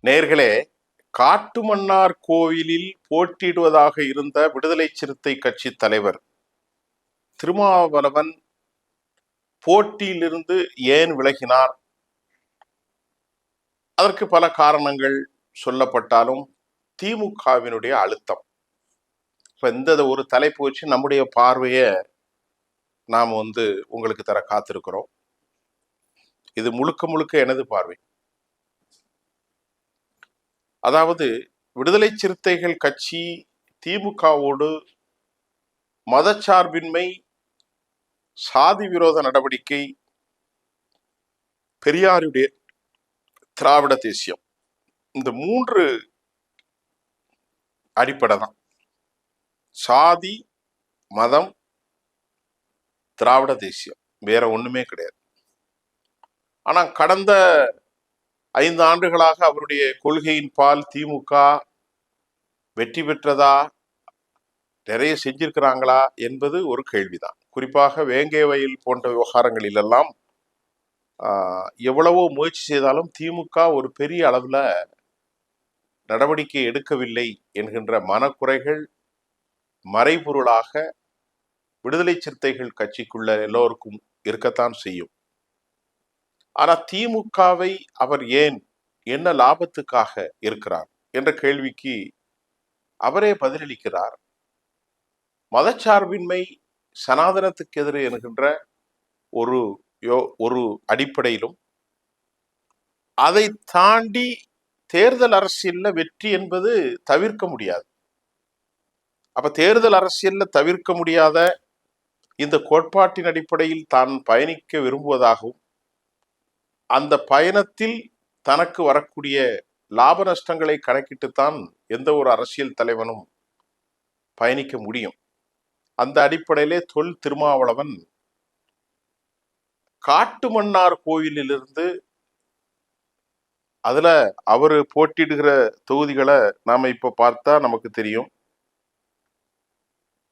நேர்களே, காட்டுமன்னார் கோவிலில் போட்டியிடுவதாக இருந்த விடுதலை சிறுத்தை கட்சி தலைவர் திருமாவளவன் போட்டியிலிருந்து ஏன் விலகினார்? அதற்கு பல காரணங்கள் சொல்லப்பட்டாலும் திமுகவினுடைய அழுத்தம். இப்ப இந்த ஒரு தலைப்பு வச்சு நம்முடைய பார்வையை நாம் உங்களுக்கு தர காத்திருக்கிறோம். இது முழுக்க முழுக்க எனது பார்வை. அதாவது விடுதலை சிறுத்தைகள் கட்சி திமுகவோடு மதச்சார்பின்மை, சாதி விரோத நடவடிக்கை, பெரியாருடைய திராவிட தேசியம், இந்த மூன்று அடிப்படை தான். சாதி, மதம், திராவிட தேசியம், வேற ஒண்ணுமே கிடையாது. ஆனா கடந்த 5 ஆண்டுகளாக அவருடைய கொள்கையின் பால் திமுக வெற்றி பெற்றதா, நிறைய செஞ்சிருக்கிறாங்களா என்பது ஒரு கேள்விதான். குறிப்பாக வேங்கை வயல் போன்ற விவகாரங்களில் எல்லாம் எவ்வளவோ முயற்சி செய்தாலும் திமுக ஒரு பெரிய அளவுல நடவடிக்கை எடுக்கவில்லை என்கின்ற மனக்குறைகள் மறைபொருளாக விடுதலை சிறுத்தைகள் கட்சிக்குள்ள எல்லோருக்கும் இருக்கத்தான் செய்யும். ஆனா திமுகவை அவர் ஏன், என்ன லாபத்துக்காக இருக்கிறார் என்ற கேள்விக்கு அவரே பதிலளிக்கிறார். மதச்சார்பின்மை, சனாதனத்துக்கு எதிரே என்கின்ற ஒரு அடிப்படையிலும், அதை தாண்டி தேர்தல் அரசியல்ல வெற்றி என்பது தவிர்க்க முடியாது. அப்ப தேர்தல் அரசியல்ல தவிர்க்க முடியாத இந்த கோட்பாட்டின் அடிப்படையில் தான் பயணிக்க விரும்புவதாகவும், அந்த பயணத்தில் தனக்கு வரக்கூடிய லாப நஷ்டங்களை கணக்கிட்டுத்தான் எந்த ஒரு அரசியல் தலைவனும் பயணிக்க முடியும். அந்த அடிப்படையிலே தொல் திருமாவளவன் காட்டுமன்னார் கோயிலிலிருந்து, அதுல அவரு போட்டியிடுகிற தொகுதிகளை நாம இப்ப பார்த்தா நமக்கு தெரியும்.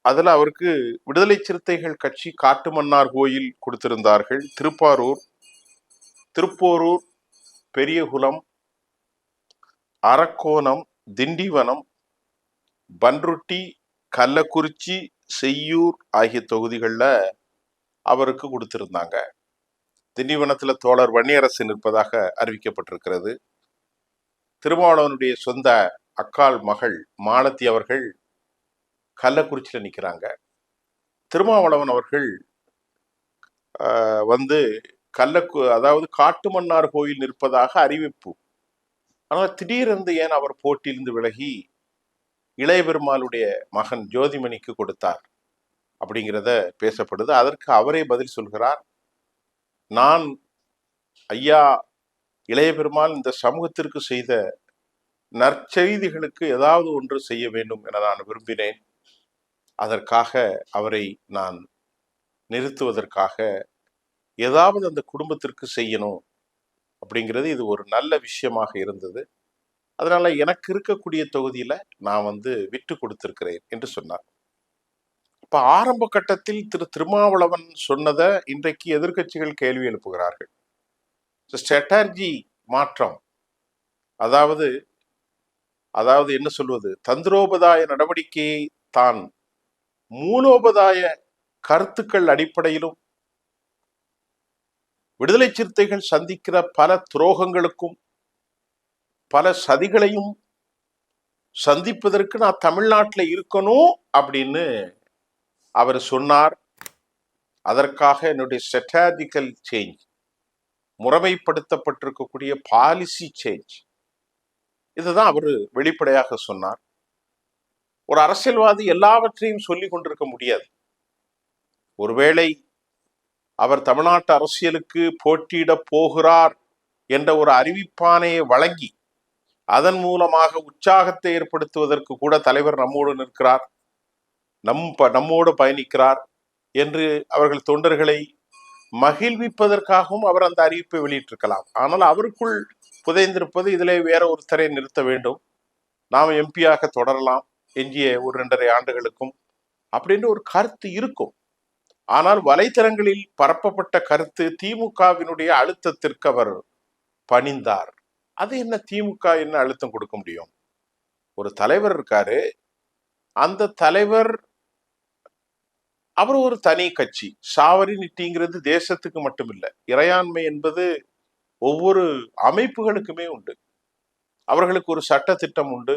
அதுல அவருக்கு விடுதலை சிறுத்தைகள் கட்சி காட்டுமன்னார் கோயில் கொடுத்திருந்தார்கள். திருப்போரூர், பெரியகுளம், அரக்கோணம், திண்டிவனம், பன்ருட்டி, கள்ளக்குறிச்சி, செய்யூர் ஆகிய தொகுதிகளில் அவருக்கு கொடுத்திருந்தாங்க. திண்டிவனத்துல தோழர் வன்னியரசு நிற்பதாக அறிவிக்கப்பட்டிருக்கிறது. திருமாவளவனுடைய சொந்த அக்காள் மகள் மாலத்தி அவர்கள் கள்ளக்குறிச்சியில நிற்கிறாங்க. திருமாவளவன் அவர்கள் அதாவது காட்டுமன்னார் கோயில் நிற்பதாக அறிவிப்பு. ஆனால் திடீரென்று ஏன் அவர் போட்டியிலிருந்து விலகி இளைய பெருமாளுடைய மகன் ஜோதிமணிக்கு கொடுத்தார் அப்படிங்கிறத பேசப்படுது. அதற்கு அவரே பதில் சொல்கிறார். நான் ஐயா இளைய பெருமாள் இந்த சமூகத்திற்கு செய்த நற்செய்திகளுக்கு ஏதாவது ஒன்று செய்ய வேண்டும் என நான் விரும்பினேன். அதற்காக அவரை நான் நிறுத்துவதற்காக ஏதாவது அந்த குடும்பத்திற்கு செய்யணும் அப்படிங்கிறது இது ஒரு நல்ல விஷயமாக இருந்தது. அதனால எனக்கு இருக்கக்கூடிய தொகுதியில நான் விட்டு கொடுத்திருக்கிறேன் என்று சொன்னார். இப்ப ஆரம்ப கட்டத்தில் திருமாவளவன் சொன்னதை இன்றைக்கு எதிர்கட்சிகள் கேள்வி எழுப்புகிறார்கள். ஸ்ட்ராட்டஜி மாற்றம், அதாவது என்ன சொல்வது, தந்திரோபாய நடவடிக்கையை தான் மூலோபாய கருத்துக்கள் அடிப்படையிலும் விடுதலை சிறுத்தைகள் சந்திக்கிற பல துரோகங்களுக்கும் பல சதிகளையும் சந்திப்பதற்கு நான் தமிழ்நாட்டில் இருக்கணும் அப்படின்னு அவர் சொன்னார். அதற்காக என்னுடைய ஸ்ட்ராட்டஜிக்கல் சேஞ்ச், முறைமைப்படுத்தப்பட்டிருக்கக்கூடிய பாலிசி சேஞ்ச், இதுதான் அவர் வெளிப்படையாக சொன்னார். ஒரு அரசியல்வாதி எல்லாவற்றையும் சொல்லிக் கொண்டிருக்க முடியாது. ஒருவேளை அவர் தமிழ்நாட்டு அரசியலுக்கு போட்டியிட போகிறார் என்ற ஒரு அறிவிப்பானையை வழங்கி அதன் மூலமாக உற்சாகத்தை ஏற்படுத்துவதற்கு கூட தலைவர் நம்மோடு நிற்கிறார், நம்மோடு பயணிக்கிறார் என்று அவர்கள் தொண்டர்களை மகிழ்விப்பதற்காகவும் அவர் அந்த அறிவிப்பை வெளியிட்டிருக்கலாம். ஆனால் அவருக்குள் புதைந்திருப்பது இதிலே வேற ஒருத்தரை நிறுத்த வேண்டும், நாம் எம்பியாக தொடரலாம் எஞ்சிய ஒரு 2.5 ஆண்டுகளுக்கும் அப்படின்னு ஒரு கருத்து இருக்கும். ஆனால் வலைத்தளங்களில் பரப்பப்பட்ட கருத்து திமுகவினுடைய அழுத்தத்திற்கு அவர் பணிந்தார். அது என்ன திமுக என்ன அழுத்தம் கொடுக்க முடியும்? ஒரு தலைவர் இருக்காரு, அந்த தலைவர் அவர் ஒரு தனி கட்சி. சாவரினிட்டிங்கிறது தேசத்துக்கு மட்டும் இல்ல, இறையாண்மை என்பது ஒவ்வொரு அமைப்புகளுக்குமே உண்டு. அவர்களுக்கு ஒரு சட்ட திட்டம் உண்டு,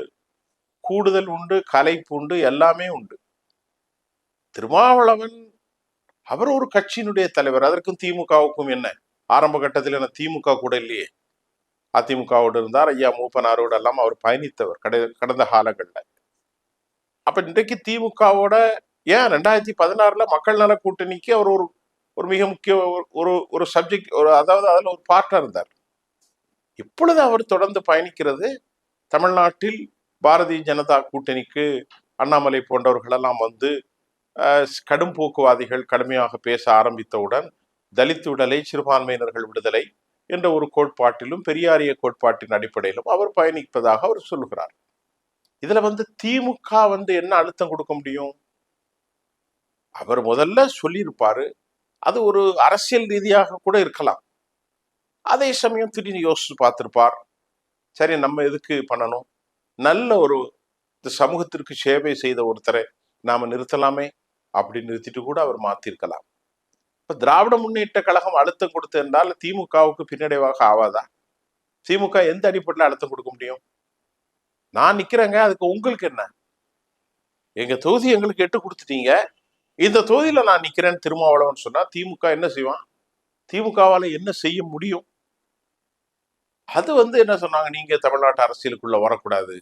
கூடுதல் உண்டு, கலைப்பு உண்டு, எல்லாமே உண்டு. திருமாவளவன் அவர் ஒரு கட்சியினுடைய தலைவர். அதற்கும் திமுகவுக்கும் என்ன? ஆரம்ப கட்டத்தில் என்ன திமுக கூட இல்லையே, அதிமுகவோடு இருந்தார். ஐயா மூப்பனாரோடு எல்லாம் அவர் பயணித்தவர் கடந்த காலங்கள்ல. அப்ப இன்றைக்கு திமுகவோட ஏன் 2016 மக்கள் நல கூட்டணிக்கு அவர் ஒரு ஒரு மிக முக்கிய ஒரு ஒரு சப்ஜெக்ட், ஒரு அதாவது அதுல ஒரு பார்ட்டா இருந்தார். இப்பொழுது அவர் தொடர்ந்து பயணிக்கிறது தமிழ்நாட்டில் பாரதிய ஜனதா கூட்டணிக்கு அண்ணாமலை போன்றவர்கள் எல்லாம் வந்து கடும் போக்குவாதிகள் கடுமையாக பேச ஆரம்பித்தவுடன் தலித் விடுதலை, சிறுபான்மையினர்கள் விடுதலை என்ற ஒரு கோட்பாட்டிலும் பெரியாரிய கோட்பாட்டின் அடிப்படையிலும் அவர் பயணிப்பதாக அவர் சொல்லுகிறார். இதுல வந்து திமுக வந்து என்ன அழுத்தம் கொடுக்க முடியும்? அவர் முதல்ல சொல்லியிருப்பாரு, அது ஒரு அரசியல் ரீதியாக கூட இருக்கலாம். அதே சமயம் திடீர்னு யோசிச்சு பார்த்திருப்பார், சரி நம்ம எதுக்கு பண்ணணும், நல்ல ஒரு சமூகத்திற்கு சேவை செய்த ஒருத்தரை நாம நிறுத்தலாமே அப்படின்னு நிறுத்திட்டு கூட அவர் மாத்திருக்கலாம். இப்ப திராவிட முன்னேற்ற கழகம் அழுத்தம் கொடுத்து என்றால் திமுகவுக்கு பின்னடைவாக ஆவாதா? திமுக எந்த அடிப்படையில் அழுத்தம் கொடுக்க முடியும்? நான் நிக்கிறேங்க, அதுக்கு உங்களுக்கு என்ன? எங்க தொகுதி எங்களுக்கு 8 கொடுத்துட்டீங்க, இந்த தொகுதியில நான் நிக்கிறேன்னு திருமாவளவன் சொன்னா திமுக என்ன செய்வான்? திமுகவால என்ன செய்ய முடியும்? அது வந்து என்ன சொன்னாங்க, நீங்க தமிழ்நாட்டு அரசியலுக்குள்ள வரக்கூடாது,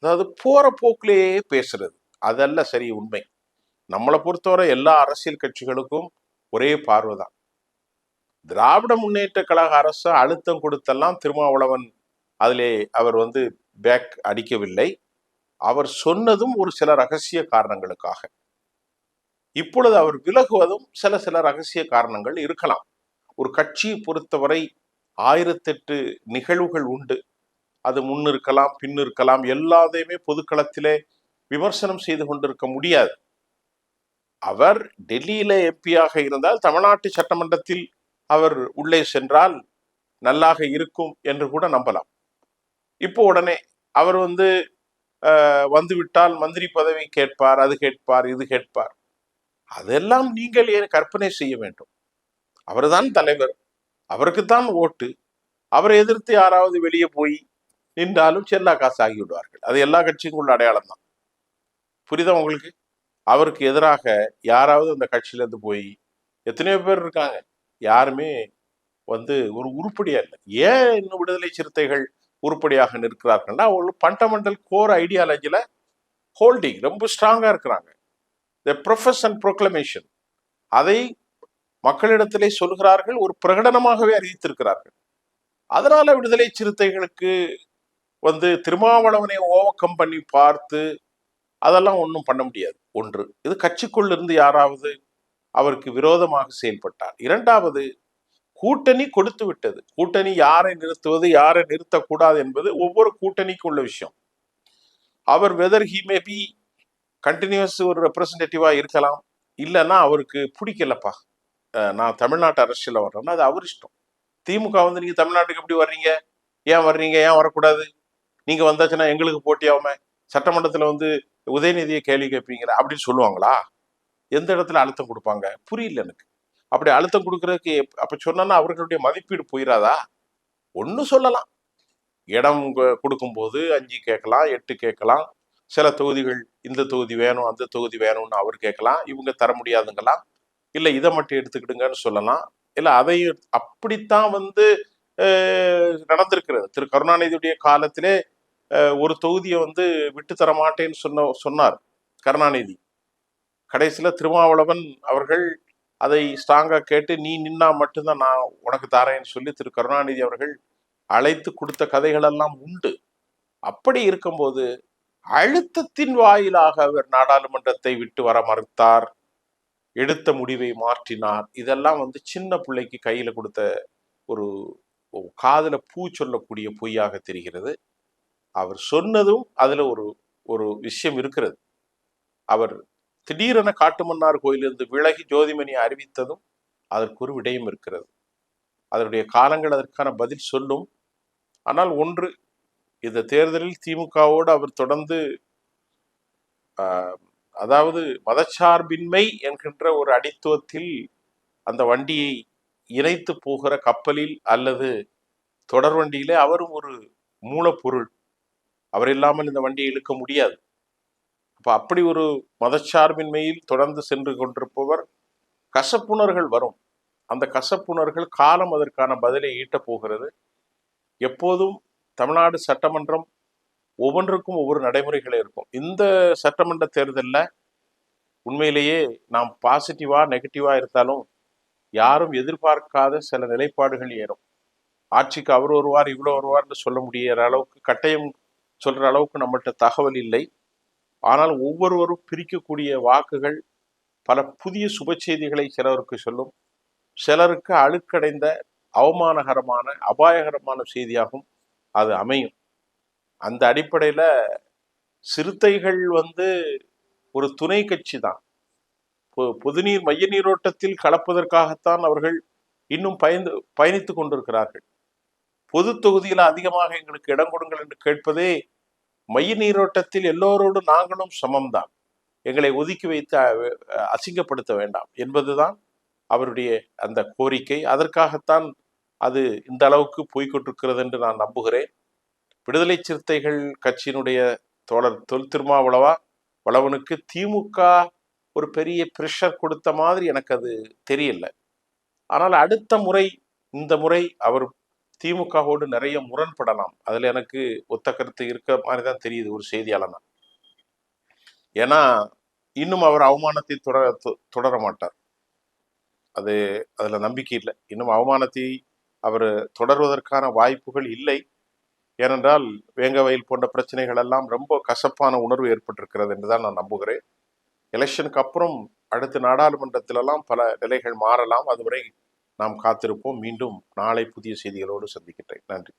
அதாவது போற போக்கிலேயே பேசுறது. அதல்ல சரி உண்மை. நம்மளை பொறுத்தவரை எல்லா அரசியல் கட்சிகளுக்கும் ஒரே பார்வைதான். திராவிட முன்னேற்ற கழக அரசு அழுத்தம் கொடுத்தெல்லாம் திருமாவளவன் அதிலே அவர் வந்து பேக் அடிக்கவில்லை. அவர் சொன்னதும் ஒரு சில ரகசிய காரணங்களுக்காக. இப்பொழுது அவர் விலகுவதும் சில சில ரகசிய காரணங்கள் இருக்கலாம். ஒரு கட்சியை பொறுத்தவரை 1008 நிகழ்வுகள் உண்டு. அது முன் இருக்கலாம், பின் இருக்கலாம், எல்லாத்தையுமே பொதுக்களத்திலே விமர்சனம் செய்து கொண்டிருக்க முடியாது. அவர் டெல்லியில எம்பியாக இருந்தால் தமிழ்நாட்டு சட்டமன்றத்தில் அவர் உள்ளே சென்றால் நல்லாக இருக்கும் என்று கூட நம்பலாம். இப்போ உடனே அவர் வந்து வந்துவிட்டால் மந்திரி பதவி கேட்பார், அது கேட்பார், இது கேட்பார். அதெல்லாம் நீங்கள் ஏன் கற்பனை செய்ய வேண்டும்? அவர்தான் தலைவர், அவருக்குத்தான் ஓட்டு. அவரை எதிர்த்து யாராவது வெளியே போய் நின்றாலும் செல்லா காசு ஆகி விடுவார்கள். அது எல்லா கட்சிக்கும் உள்ள அடையாளம் தான். புரியுதா உங்களுக்கு? அவருக்கு எதிராக யாராவது அந்த கட்சியில இருந்து போய், எத்தனையோ பேர் இருக்காங்க, யாருமே வந்து ஒரு உருப்படியா இல்லை. ஏன் இன்னும் விடுதலை சிறுத்தைகள் உருப்படியாக நிற்கிறார்கள்னா அவங்களுக்கு ஃபண்டமெண்டல் கோர் ஐடியாலஜில ஹோல்டிங் ரொம்ப ஸ்ட்ராங்கா இருக்கிறாங்க. த ப்ரொஃபஷன் ப்ரொக்ளமேஷன் அதை மக்களிடத்திலே சொல்கிறார்கள், ஒரு பிரகடனமாகவே அறிவித்திருக்கிறார்கள். அதனால விடுதலை சிறுத்தைகளுக்கு வந்து திருமாவளவனை ஓவர் கம் பண்ணி பார்த்து அதெல்லாம் ஒன்றும் பண்ண முடியாது. ஒன்று, இது கட்சிக்குள் இருந்து யாராவது அவருக்கு விரோதமாக செயல்பட்டார். இரண்டாவது, கூட்டணி கொடுத்து விட்டது. கூட்டணி யாரை நிறுத்துவது, யாரை நிறுத்தக்கூடாது என்பது ஒவ்வொரு கூட்டணிக்கு உள்ள விஷயம். அவர் whether he may be continues ஒரு ரெப்ரசன்டேட்டிவா இருக்கலாம், இல்லைன்னா அவருக்கு பிடிக்கலப்பா நான் தமிழ்நாட்டு அரசியல வர்றேன்னா அது அவர் இஷ்டம். திமுக வந்து நீங்க தமிழ்நாட்டுக்கு எப்படி வர்றீங்க, ஏன் வர்றீங்க, ஏன் வரக்கூடாது, நீங்க வந்தாச்சுன்னா எங்களுக்கு போட்டியாவுமே, சட்டமன்றத்துல வந்து உதயநிதியை கேள்வி கேட்பீங்க அப்படின்னு சொல்லுவாங்களா? எந்த இடத்துல அழுத்தம் கொடுப்பாங்க? புரியல எனக்கு. அப்படி அழுத்தம் கொடுக்கறதுக்கு அப்ப சொன்னா அவர்களுடைய மதிப்பீடு போயிடாதா? ஒன்னு சொல்லலாம், இடம் கொடுக்கும்போது 5 கேட்கலாம், 8 கேட்கலாம். சில தொகுதிகள் இந்த தொகுதி வேணும், அந்த தொகுதி வேணும்னு அவர் கேட்கலாம், இவங்க தர முடியாதுங்கலாம். இல்ல இதை மட்டும் எடுத்துக்கிடுங்கன்னு சொல்லலாம். இல்ல அதையும் அப்படித்தான் வந்து நடந்திருக்கிறது. திரு கருணாநிதியுடைய காலத்திலே ஒரு தொகுதியை வந்து விட்டு தர மாட்டேன்னு சொன்னார் கருணாநிதி. கடைசியில திருமாவளவன் அவர்கள் அதை ஸ்ட்ராங்கா கேட்டு நீ நின்னா மட்டும்தான் நான் உனக்கு தாரேன்னு சொல்லி திரு கருணாநிதி அவர்கள் அழைத்து கொடுத்த கதைகள் எல்லாம் உண்டு. அப்படி இருக்கும்போது அழுத்தத்தின் வாயிலாக அவர் நாடாளுமன்றத்தை விட்டு வர மறுத்தார், எடுத்த முடிவை மாற்றினார். இதெல்லாம் வந்து சின்ன பிள்ளைக்கு கையில கொடுத்த ஒரு காதுல பூ சொல்லக்கூடிய பொய்யாக தெரிகிறது. அவர் சொன்னதும் அதுல ஒரு ஒரு விஷயம் இருக்கிறது. அவர் திடீரென காட்டுமன்னார் கோயிலிருந்து விலகி ஜோதிமணி அறிவித்ததும் அதற்கு ஒரு விடயம் இருக்கிறது. அதனுடைய காலங்கள் அதற்கான பதில் சொல்லும். ஆனால் ஒன்று, இந்த தேர்தலில் திமுகவோடு அவர் தொடர்ந்து அதாவது மதச்சார்பின்மை என்கின்ற ஒரு அடித்துவத்தில் அந்த வண்டியை இணைத்து போகிற கப்பலில் அல்லது தொடர் வண்டியிலே அவரும் ஒரு மூலப்பொருள். அவர் இல்லாமல் இந்த வண்டியை இழுக்க முடியாது. அப்ப அப்படி ஒரு மதச்சார்பின்மையில் தொடர்ந்து சென்று கொண்டிருப்பவர். கசப்புணர்கள் வரும். அந்த கசப்புணர்கள் காலம் அதற்கான பதிலை ஈட்டப் போகிறது. எப்போதும் தமிழ்நாடு சட்டமன்றம் ஒவ்வொன்றுக்கும் ஒவ்வொரு நடைமுறைகள் இருக்கும். இந்த சட்டமன்ற தேர்தலில் உண்மையிலேயே நாம் பாசிட்டிவா நெகட்டிவா இருந்தாலும் யாரும் எதிர்பார்க்காத சில நிலைப்பாடுகள் ஏறும். ஆட்சிக்கு அவர் வருவார் இவ்வளோ வருவார்னு சொல்ல முடிகிற அளவுக்கு கட்டாயம் சொல்ற அளவுக்கு நம்மள்கிட்ட தகவல் இல்லை. ஆனால் ஒவ்வொருவரும் பிரிக்கக்கூடிய வாக்குகள் பல புதிய சுப செய்திகளை சிலருக்கு சொல்லும், சிலருக்கு அழுக்கடைந்த அவமானகரமான அபாயகரமான செய்தியாகவும் அது அமையும். அந்த அடிப்படையில சிறுத்தைகள் ஒரு துணை கட்சி தான். பொதுநீர் மைய நீரோட்டத்தில் கலப்பதற்காகத்தான் அவர்கள் இன்னும் பயணித்துக் கொண்டிருக்கிறார்கள். பொது தொகுதியில அதிகமாக எங்களுக்கு இடம் கொடுங்கள் என்று கேட்பதே மைய நீரோட்டத்தில் எல்லோரோடு நாங்களும் சமம்தான், எங்களை ஒதுக்கி வைத்து அசிங்கப்படுத்த வேண்டாம் என்பதுதான் அவருடைய அந்த கோரிக்கை. அதற்காகத்தான் அது இந்த அளவுக்கு போய்கொண்டிருக்கிறது என்று நான் நம்புகிறேன். விடுதலை சிறுத்தைகள் கட்சியினுடைய தோழர் தொல் திருமாவளவனுக்கு திமுக ஒரு பெரிய பிரஷர் கொடுத்த மாதிரி எனக்கு அது தெரியல. ஆனால் அடுத்த முறை, இந்த முறை அவர் திமுகவோடு நிறைய முரண்படலாம். அதுல எனக்கு ஒத்த கருத்து இருக்க மாதிரிதான் தெரியுது ஒரு செய்தியாளனா. ஏன்னா இன்னும் அவர் அவமானத்தை தொடர மாட்டார். அதுல நம்பிக்கை இல்லை. இன்னும் அவமானத்தை அவர் தொடர்வதற்கான வாய்ப்புகள் இல்லை. ஏனென்றால் வேங்கவயல் போன்ற பிரச்சனைகள் எல்லாம் ரொம்ப கசப்பான உணர்வு ஏற்பட்டிருக்கிறது என்றுதான் நான் நம்புகிறேன். எலெக்ஷனுக்கு அப்புறம் அடுத்த நாடாளுமன்றத்திலெல்லாம் பல நிலைகள் மாறலாம். அதுவரை நாம் காத்திருப்போம். மீண்டும் நாளை புதிய செய்திகளோடு சந்திக்கின்றேன். நன்றி.